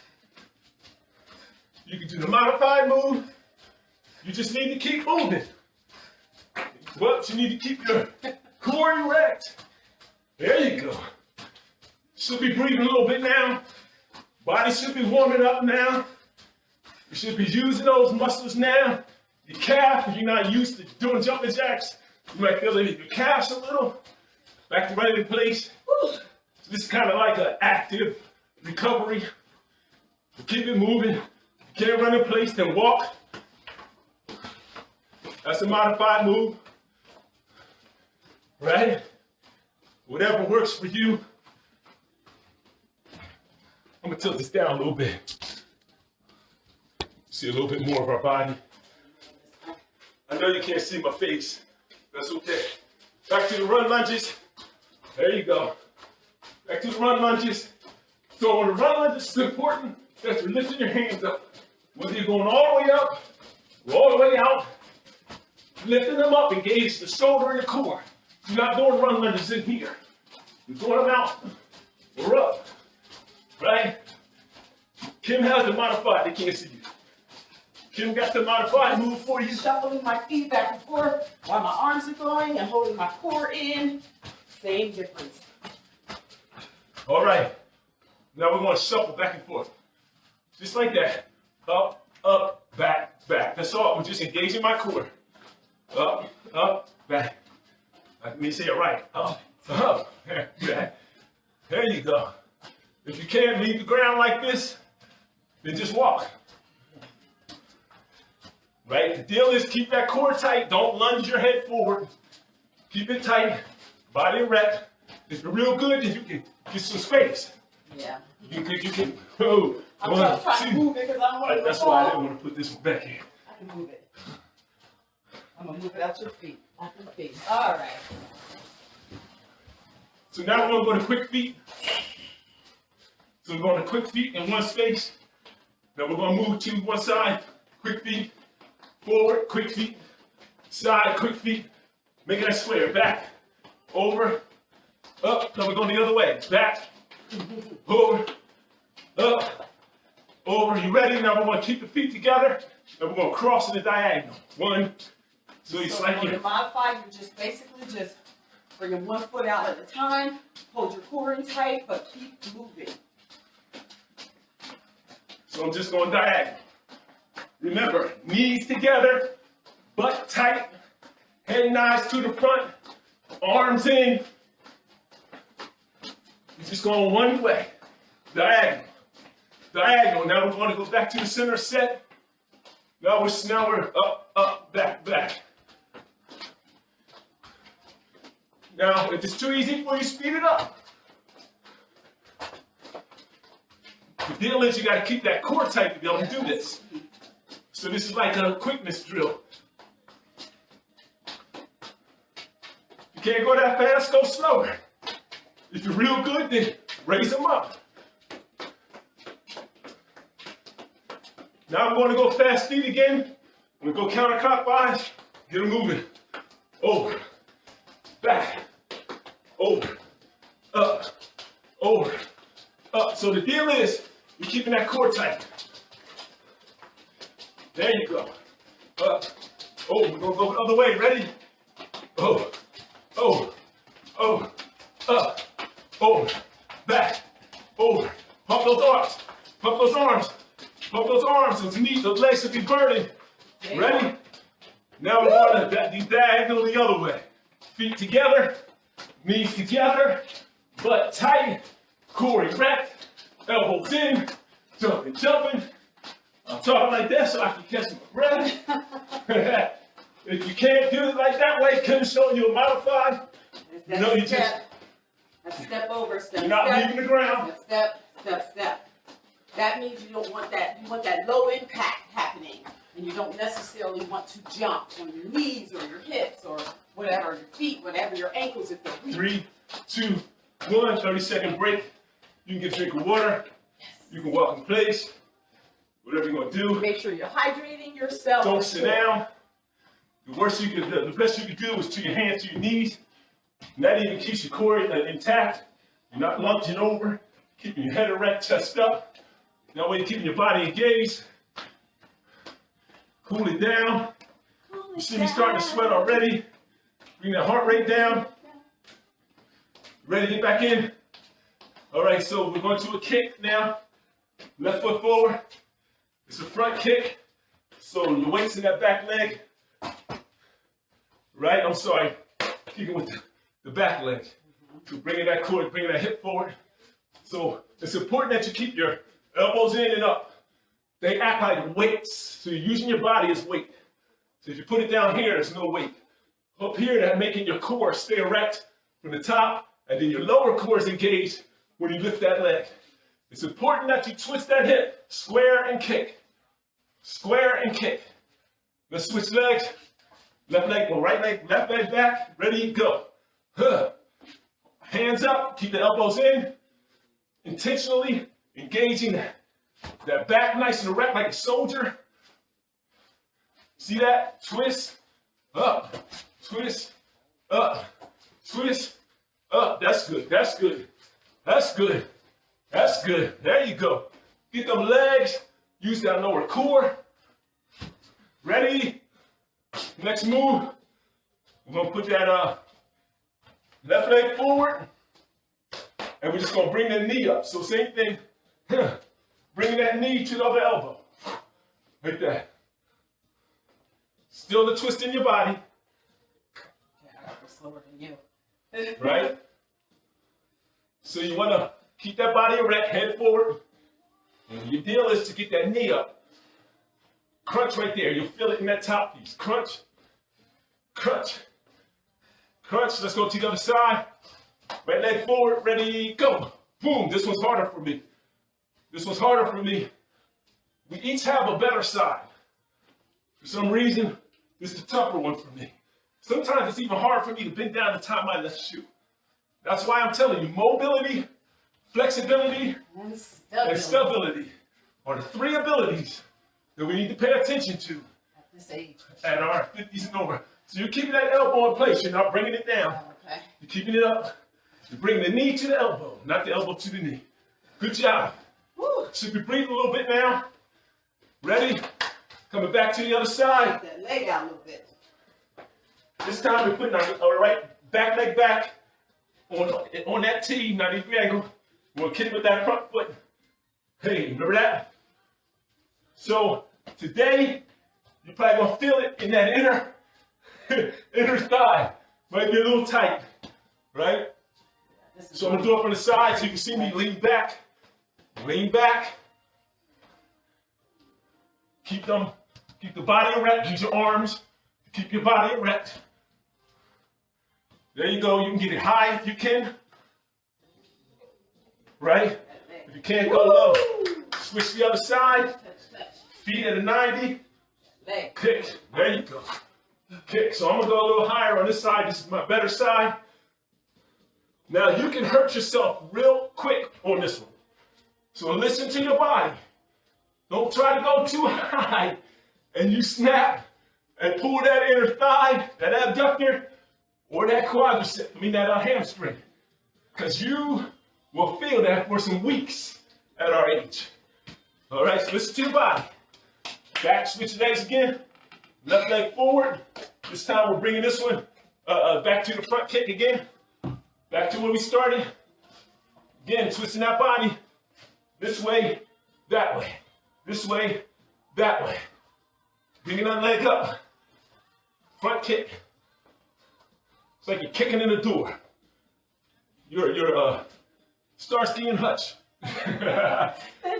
You can do the modified move. You just need to keep moving. Well, you need to keep your core erect. There you go. Should be breathing a little bit now. Body should be warming up now. You should be using those muscles now. Your calf, if you're not used to doing jumping jacks, you might feel it in your calves a little. Back to right in place. Woo. This is kind of like an active recovery. Keep it moving. If you can't run in place, then walk. That's a modified move. Right? Whatever works for you. I'm going to tilt this down a little bit. See a little bit more of our body. I know you can't see my face. That's okay. Back to the run lunges. There you go. Back to the run lunges. So on the run lunges, it's important that you're lifting your hands up. Whether you're going all the way up or all the way out, lifting them up, engage the shoulder and the core. You're not doing run lunges in here. You're doing them out or up, right? Kim has the modified, they can't see you. Kim got the modified move for you. Shuffling my feet back and forth while my arms are going and holding my core in. Same difference. All right. Now we're going to shuffle back and forth. Just like that. Up, up, back, back. That's all. We're just engaging my core. Up, up, back. Let me say it right. Up, up, back. There you go. If you can't leave the ground like this, then just walk. right? The deal is keep that core tight. Don't lunge your head forward. Keep it tight, body erect. If you're real good, then you can get some space. Yeah. You can, oh, I'm trying to move it because I don't want to. That's why I didn't want to put this one back in. I can move it. I'm gonna move it out your feet. Off your feet. All right. So now we're gonna go to quick feet. So we're going to quick feet in one space. Then we're gonna move to one side, quick feet, forward, quick feet, side, quick feet. Making that square. Back, over, up. Now we're going the other way. Back, over, up, over. You ready? Now we're going to keep the feet together. And we're going to cross in the diagonal. One, so it's like to modify, you're just basically just bringing one foot out at a time. Hold your core in tight, but keep moving. So I'm just going diagonal. Remember, knees together, butt tight. Head nice to the front, arms in. You're just going one way, diagonal, diagonal. Now we're going to go back to the center set. Now we're up, up, back, back. Now, if it's too easy for you, speed it up. The deal is you got to keep that core tight to be able to do this. So this is like a quickness drill. You can't go that fast, go slower. If you're real good, then raise them up. Now I'm going to go fast feet again. I'm going to go counterclockwise. Get them moving. Over, back, over, up, over, up. So the deal is you're keeping that core tight. There you go. Up, over. We're going to go the other way. Ready? Over. Over, over, up, over, back, over. Pump those arms, pump those arms, pump those arms. Those knees, those legs should be burning. Ready? Now we're going to diagonal the other way. Feet together, knees together, butt tight, core erect, elbows in, jumping, jumping. I'm talking like that so I can catch my breath. If you can't do it like that way, couldn't show you a modified. No, you just step over, step. You're not leaving the ground. Step, step, step. That means you don't want that. You want that low impact happening, and you don't necessarily want to jump on your knees or your hips or whatever, your feet, whatever your ankles if they're weak. 3, 2, 1. 30-second break. You can get a drink of water. Yes. You can walk in place. Whatever you're gonna do. Make sure you're hydrating yourself. Don't sit down. The worst you can do, the best you can do is to your hands to your knees. And that even keeps your core intact. You're not lunging over, keeping your head erect, chest up. That way you're keeping your body engaged. Cool it down. You see me starting to sweat already. Bring that heart rate down. Ready to get back in? All right, so we're going to a kick now. Left foot forward. It's a front kick. So the weight's in that back leg. Right? I'm sorry. Kicking with the back leg. So bringing that core, bringing that hip forward. So it's important that you keep your elbows in and up. They act like weights. So you're using your body as weight. So if you put it down here, there's no weight. Up here, that's making your core stay erect from the top, and then your lower core is engaged when you lift that leg. It's important that you twist that hip, square and kick. Square and kick. Let's switch legs. Left leg, go right leg, left leg back. Ready, go. Huh. Hands up, keep the elbows in. Intentionally engaging that back nice and erect like a soldier. See that? Twist, up, twist, up, twist, up. That's good, that's good, that's good, that's good. There you go. Get them legs, use that lower core. Ready? Next move, we're gonna put that left leg forward, and we're just gonna bring the knee up. So same thing, bringing that knee to the other elbow, like that. Still the twist in your body. Yeah, I was slower than you. Right? So you wanna keep that body erect, head forward. And your deal is to get that knee up. Crunch right there. You'll feel it in that top piece. Crunch, crunch, crunch. Let's go to the other side. Right leg forward, ready, go. Boom. This one's harder for me. This one's harder for me. We each have a better side. For some reason, this is the tougher one for me. Sometimes it's even hard for me to bend down and tie my left shoe. That's why I'm telling you, mobility, flexibility, and stability are the 3 abilities that we need to pay attention to at this age, at our 50s and over. So you're keeping that elbow in place. You're not bringing it down. Okay. You're keeping it up. You're bringing the knee to the elbow, not the elbow to the knee. Good job. Woo. Should we breathe a little bit now? Ready? Coming back to the other side. That leg out a little bit. This time we're putting our right back leg back on that T, 90-degree angle. We're going to kick it with that front foot. Hey, remember that? So today, you're probably going to feel it in that inner thigh. Might be a little tight, right? So I'm going to do it from the side so you can see me lean back. Lean back. Keep the body erect. Use your arms to keep your body erect. There you go. You can get it high if you can. Right? If you can't go low, switch to the other side. Feet at a 90. Kick. There you go. Kick. So I'm going to go a little higher on this side. This is my better side. Now you can hurt yourself real quick on this one. So listen to your body. Don't try to go too high and you snap and pull that inner thigh, that abductor, or that quadricep, that hamstring. Because you will feel that for some weeks at our age. All right, so listen to your body. Back, switch legs again. Left leg forward. This time we're bringing this one back to the front kick again. Back to where we started. Again, twisting that body. This way, that way. This way, that way. Bringing that leg up. Front kick. It's like you're kicking in a door. You're Starsky and Hutch. They're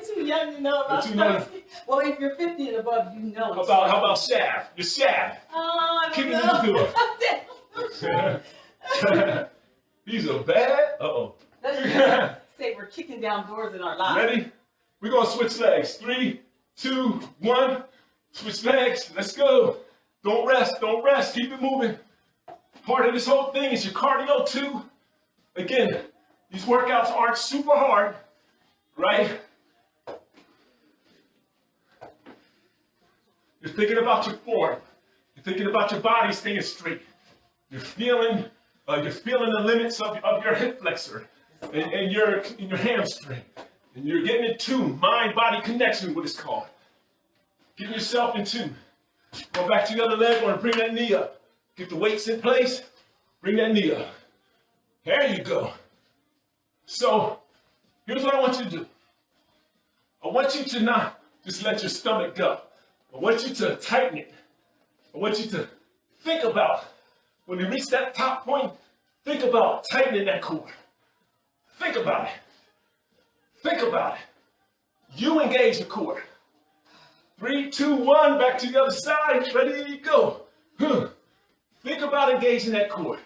too young to know about Starsky. Well, if you're 50 and above, you know. How about Shaft? You're Shaft. Oh, I Kicking don't in the door. These are bad. Uh-oh. Let's say we're kicking down doors in our lives. Ready? We're going to switch legs. 3, 2, 1. Switch legs. Let's go. Don't rest. Don't rest. Keep it moving. Part of this whole thing is your cardio too. Again, these workouts aren't super hard, right? You're thinking about your form. You're thinking about your body staying straight. You're feeling the limits of your hip flexor and your hamstring. And you're getting in tune, mind-body connection, what it's called. Getting yourself in tune. Go back to the other leg, want to bring that knee up. Get the weights in place, bring that knee up. There you go. So, here's what I want you to do. I want you to not just let your stomach go. I want you to tighten it. I want you to think about, when you reach that top point, think about tightening that core. Think about it. Think about it. You engage the core. 3, 2, 1, back to the other side. Ready, go. Think about engaging that core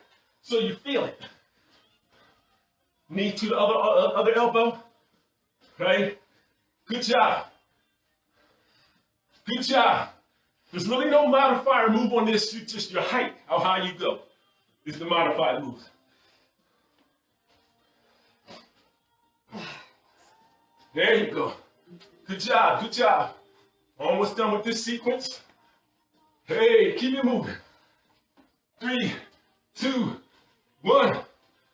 so you feel it. Knee to the other elbow. Right? Good job. Good job. There's really no modifier move on this. Just your height, how high you go, is the modified move. There you go. Good job, good job. Almost done with this sequence. Hey, keep it moving. 3, 2, 1.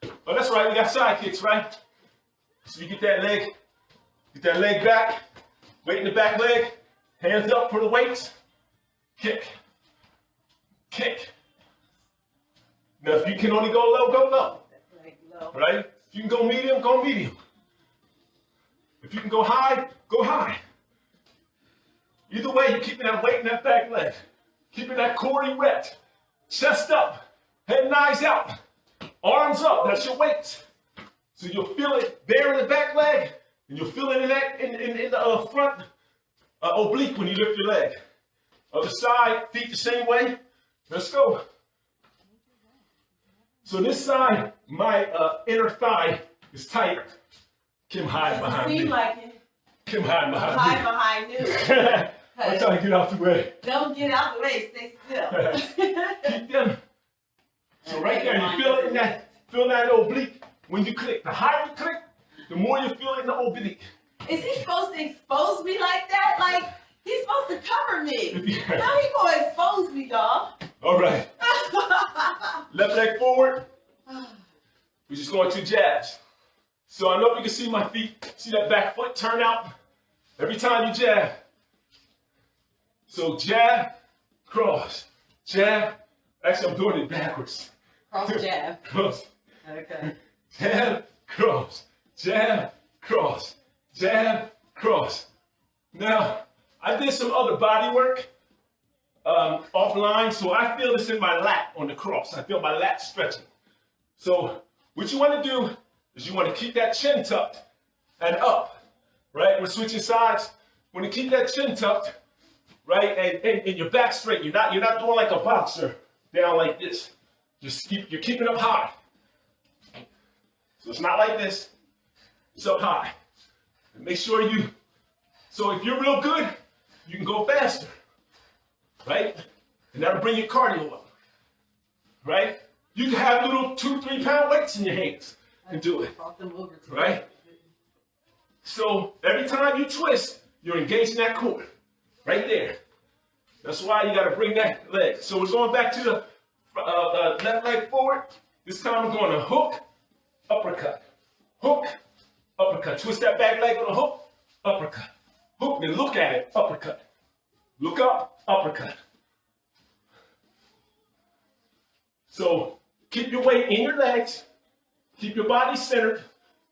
Oh, that's right, we got side kicks, right? So you get that leg back, weight in the back leg, hands up for the weights, kick, kick. Now if you can only go low, go low, right? If you can go medium, go medium. If you can go high, go high. Either way, you're keeping that weight in that back leg, keeping that core erect, chest up, head and eyes out, arms up, that's your weight. So you'll feel it there in the back leg, and you'll feel it in the front oblique when you lift your leg. Other side, feet the same way. Let's go. So this side, my inner thigh is tighter. Kim hide behind me. Seem like it. Kim hide behind me. Hide behind you. I'm trying to get out the way. Don't get out the way. Stay still. Keep them. So right there, you feel that oblique. When you click, the higher you click, the more you feel in the oblique. Is he supposed to expose me like that? Like, he's supposed to cover me. Yeah. Now he gonna expose me, dog. All right. Left leg forward. We're just going 2 jabs. So I know you can see my feet. See that back foot turn out? Every time you jab. So jab, cross, jab. Actually, I'm doing it backwards. Cross jab. Cross. Okay. Jab, cross, jab, cross, jab, cross. Now, I did some other body work offline, so I feel this in my lat on the cross. I feel my lat stretching. So what you want to do is you want to keep that chin tucked and up, right? We're switching sides. When you keep that chin tucked, right, and your back straight. You're not doing like a boxer down like this. You're keeping up high. So it's not like this. It's up high. And make sure so if you're real good, you can go faster, right? And that'll bring your cardio up, right? You can have little 2-3 pound weights in your hands and do it, right? So every time you twist, you're engaging that core, right there. That's why you got to bring that leg. So we're going back to the left leg forward. This time we're going to hook, uppercut, hook, uppercut. Twist that back leg on a hook, uppercut. Hook, then look at it, uppercut. Look up, uppercut. So keep your weight in your legs. Keep your body centered.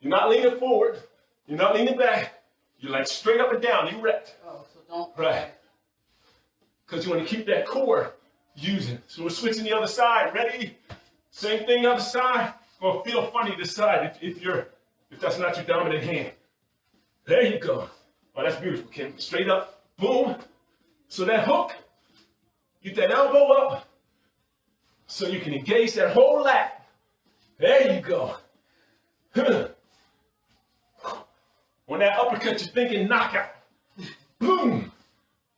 You're not leaning forward. You're not leaning back. You're like straight up and down, erect. Oh, so don't. Right. Because you want to keep that core using. So we're switching the other side. Ready? Same thing, other side. It's going to feel funny this side if that's not your dominant hand. There you go. Oh, that's beautiful, Kim. Straight up. Boom. So that hook, get that elbow up so you can engage that whole lat. There you go. On that uppercut, you're thinking knockout. Boom.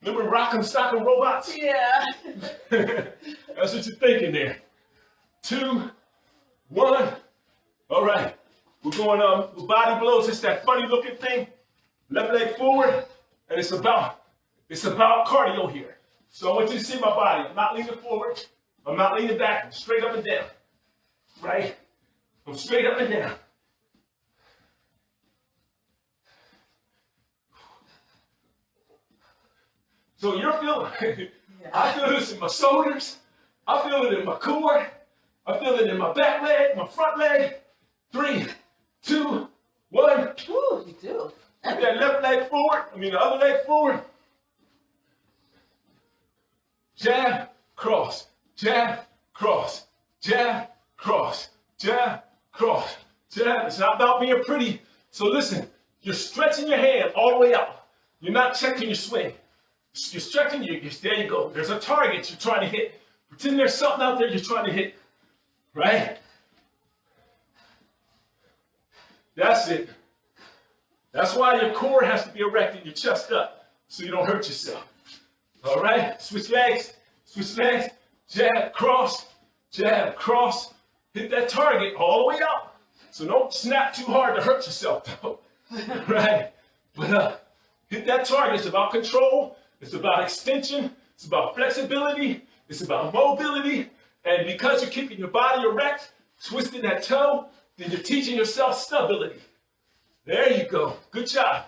Remember Rock'em Sock'em Robots? Yeah. That's what you're thinking there. 2, 1. All right. We're going with body blows. It's that funny looking thing. Left leg forward. And it's about cardio here. So I want you to see my body. I'm not leaning forward. I'm not leaning back. I'm straight up and down. Right? I'm straight up and down. So you're feeling, I feel this in my shoulders. I feel it in my core. I feel it in my back leg, my front leg. 3, 2, 1. Ooh, you do. Put that left leg forward. The other leg forward. Jab, cross, jab, cross, jab, cross, jab, cross, jab. It's not about being pretty. So listen, you're stretching your hand all the way out. You're not checking your swing. You're stretching, there you go. There's a target you're trying to hit. Pretend there's something out there you're trying to hit. Right? That's it. That's why your core has to be erect and your chest up so you don't hurt yourself. All right? Switch legs, jab, cross, hit that target all the way up. So don't snap too hard to hurt yourself, though. Right? But hit that target. It's about control. It's about extension. It's about flexibility. It's about mobility. And because you're keeping your body erect, twisting that toe, then you're teaching yourself stability. There you go. Good job.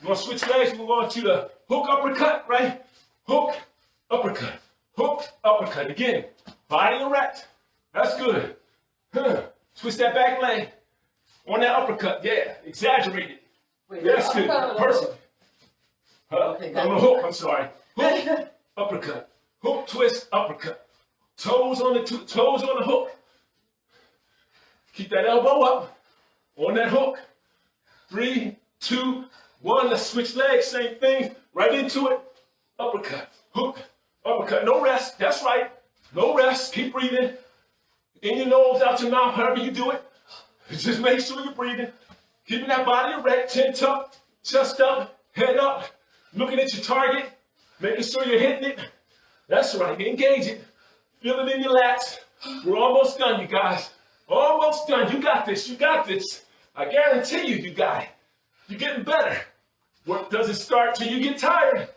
We're going to switch legs. We're going to the hook, uppercut, right? Hook, uppercut. Again, body erect. That's good. Twist that back leg on that uppercut. Yeah, exaggerate it. Wait, That's good. Perfect. Okay, on the hook, I'm sorry. Hook, uppercut. Hook, twist, uppercut. Toes on the hook. Keep that elbow up on that hook. 3, 2, 1. Let's switch legs. Same thing. Right into it. Uppercut. Hook, Uppercut. No rest. That's right. No rest. Keep breathing. In your nose, out your mouth, however you do it. Just make sure you're breathing. Keeping that body erect, chin tucked, chest up, head up. Looking at your target. Making sure you're hitting it. That's right. Engage it. Feel it in your lats. We're almost done, you guys. Almost done. You got this. You got this. I guarantee you, you got it. You're getting better. Work doesn't start till you get tired.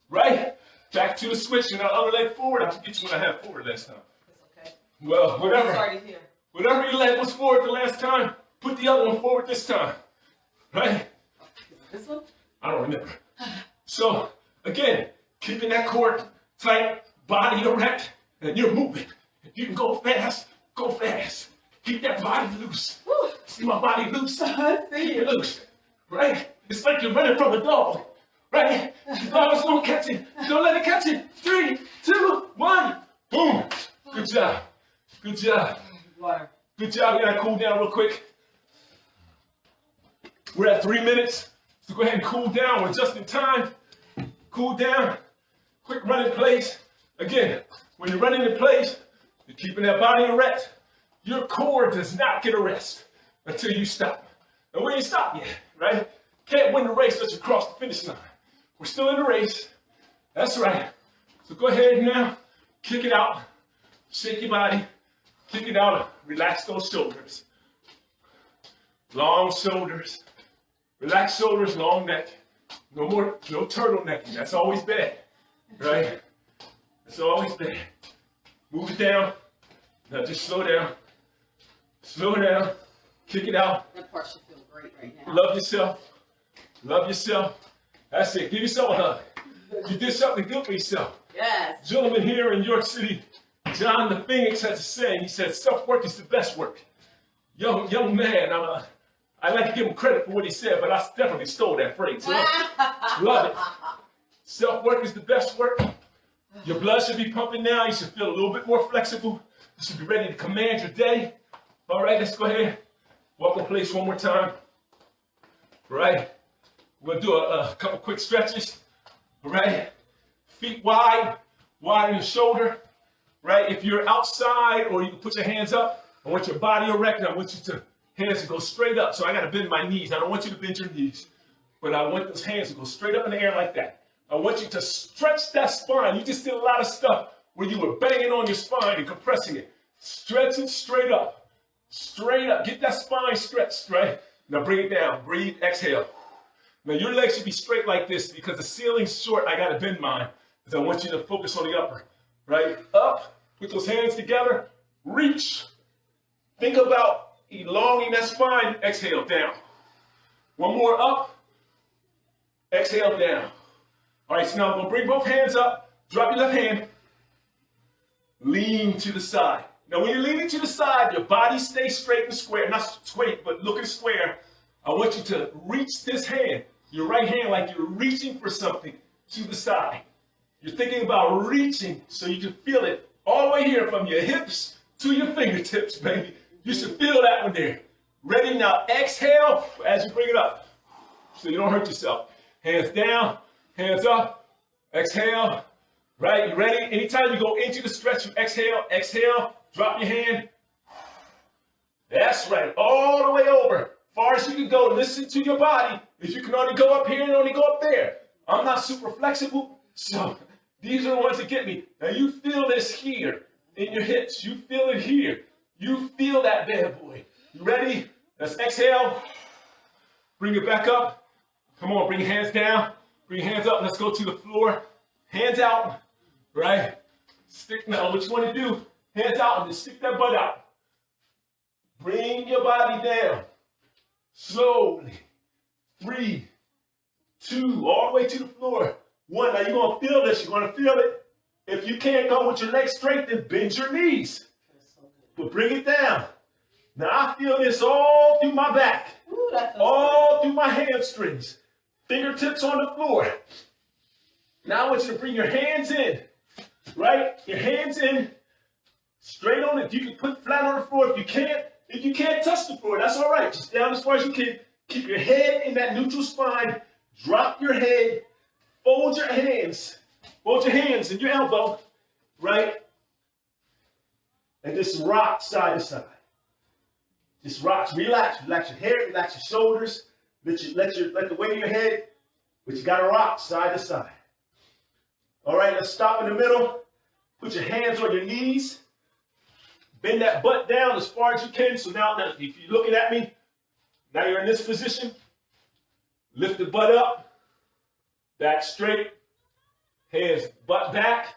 Right? Back to the switch and the other leg forward. I forget you when I had forward last time. That's okay. Well, whatever. Started here. Whatever your leg was forward the last time, put the other one forward this time. Right? This one? I don't remember. So, again, keeping that core tight, body erect, and you're moving. If you can go fast, go fast. Keep that body loose. Woo. See my body loose? I see Keep it loose. Right? It's like you're running from a dog. Right? The dog's gonna catch it. Don't let it catch it. 3, 2, 1. Boom. Good job. Good job. Water. Good job. We gotta cool down real quick. We're at 3 minutes. So go ahead and cool down. We're just in time. Cool down. Quick run in place. Again, when you're running in place, you're keeping that body erect. Your core does not get a rest until you stop. And we ain't stopped yet, right? Can't win the race unless you cross the finish line. We're still in the race. That's right. So go ahead now, kick it out. Shake your body, kick it out. Relax those shoulders. Long shoulders. Relax shoulders, long neck. No turtlenecking. That's always bad, right? It's always bad. Move it down. Now just slow down. Slow down. Kick it out. That part should feel great right now. Love yourself. Love yourself. That's it. Give yourself a hug. You did something good for yourself. Yes. Gentleman here in York City, John the Phoenix, has a saying. He said, self-work is the best work. Young man, I like to give him credit for what he said, but I definitely stole that phrase. Love it. Self-work is the best work. Your blood should be pumping now. You should feel a little bit more flexible. You should be ready to command your day. All right, let's go ahead. Walk in place one more time. All right. We're going to do a couple quick stretches. All right. Feet wide, wide in the shoulder. Right. If you're outside or you can put your hands up, I want your body erect. I want you to hands to go straight up. So I got to bend my knees. I don't want you to bend your knees, but I want those hands to go straight up in the air like that. I want you to stretch that spine. You just did a lot of stuff where you were banging on your spine and compressing it. Stretch it straight up. Straight up. Get that spine stretched, right? Now bring it down. Breathe. Exhale. Now your legs should be straight like this because the ceiling's short. I got to bend mine because I want you to focus on the upper. Right? Up. Put those hands together. Reach. Think about elongating that spine. Exhale. Down. One more up. Exhale. Down. All right. So now I'm going to bring both hands up. Drop your left hand. Lean to the side. Now, when you're leaning to the side, your body stays straight and square. Not straight, but looking square. I want you to reach this hand, your right hand, like you're reaching for something to the side. You're thinking about reaching so you can feel it all the way here from your hips to your fingertips, baby. You should feel that one there. Ready? Now, exhale as you bring it up so you don't hurt yourself. Hands down, hands up, exhale. Right? You ready? Anytime you go into the stretch, you exhale, exhale. Drop your hand. That's right. All the way over. Far as you can go. Listen to your body. If you can only go up here and only go up there. I'm not super flexible, so these are the ones that get me. Now you feel this here in your hips. You feel it here. You feel that bad boy. You ready? Let's exhale. Bring it back up. Come on, bring your hands down. Bring your hands up. Let's go to the floor. Hands out. Right? Stick now. What you want to do? Hands out and just stick that butt out. Bring your body down. Slowly. 3, 2, all the way to the floor. 1. Now you're going to feel this. You're going to feel it. If you can't go with your legs straight, then bend your knees. But bring it down. Now I feel this all through my back. Ooh, all through my hamstrings. Fingertips on the floor. Now I want you to bring your hands in. Right? Your hands in. Straight on it. You can put flat on the floor if you can't touch the floor. That's all right. Just down as far as you can. Keep your head in that neutral spine. Drop your head. Fold your hands. Hold your hands and your elbow, right? And just rock side to side. Just rock. Relax. Relax your head. Relax your shoulders. Let the weight of your head. But you got to rock side to side. All right, let's stop in the middle. Put your hands on your knees. Bend that butt down as far as you can. So now if you're looking at me, now you're in this position. Lift the butt up. Back straight. Hands butt back.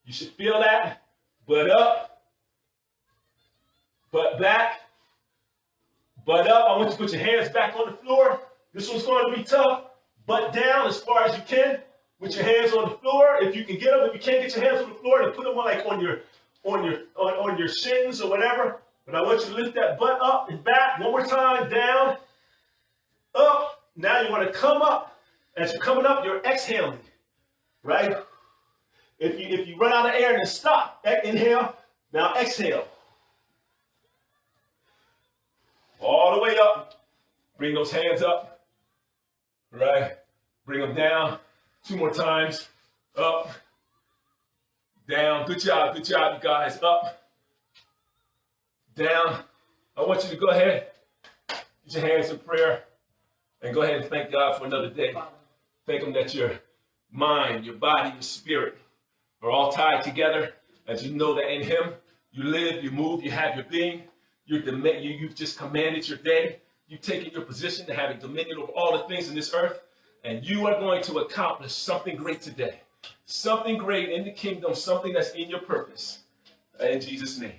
You should feel that. Butt up. Butt back. Butt up. I want you to put your hands back on the floor. This one's going to be tough. Butt down as far as you can. With your hands on the floor. If you can get them. If you can't get your hands on the floor, then put them on your shins or whatever. But I want you to lift that butt up and back. One more time. Down. Up. Now you want to come up. As you're coming up, you're exhaling. Right? If you run out of air, then stop. Inhale. Now exhale. All the way up. Bring those hands up. Right? Bring them down. 2 more times. Up. Down. Good job. Good job, you guys. Up. Down. I want you to go ahead. Get your hands in prayer. And go ahead and thank God for another day. Thank Him that your mind, your body, your spirit are all tied together. As you know that in Him, you live, you move, you have your being. You've just commanded your day. You've taken your position to having dominion over all the things in this earth. And you are going to accomplish something great today. Something great in the kingdom, something that's in your purpose. In Jesus' name.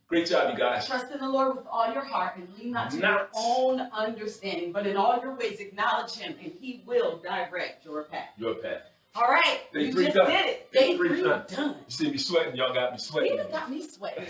Great job, you guys. Trust in the Lord with all your heart and lean not to your own understanding, but in all your ways acknowledge Him, and He will direct your path. Your path. All right. Day you 3 just done. did it. Day Day 3 3 done. done. You see me sweating? Y'all got me sweating. You got me sweating.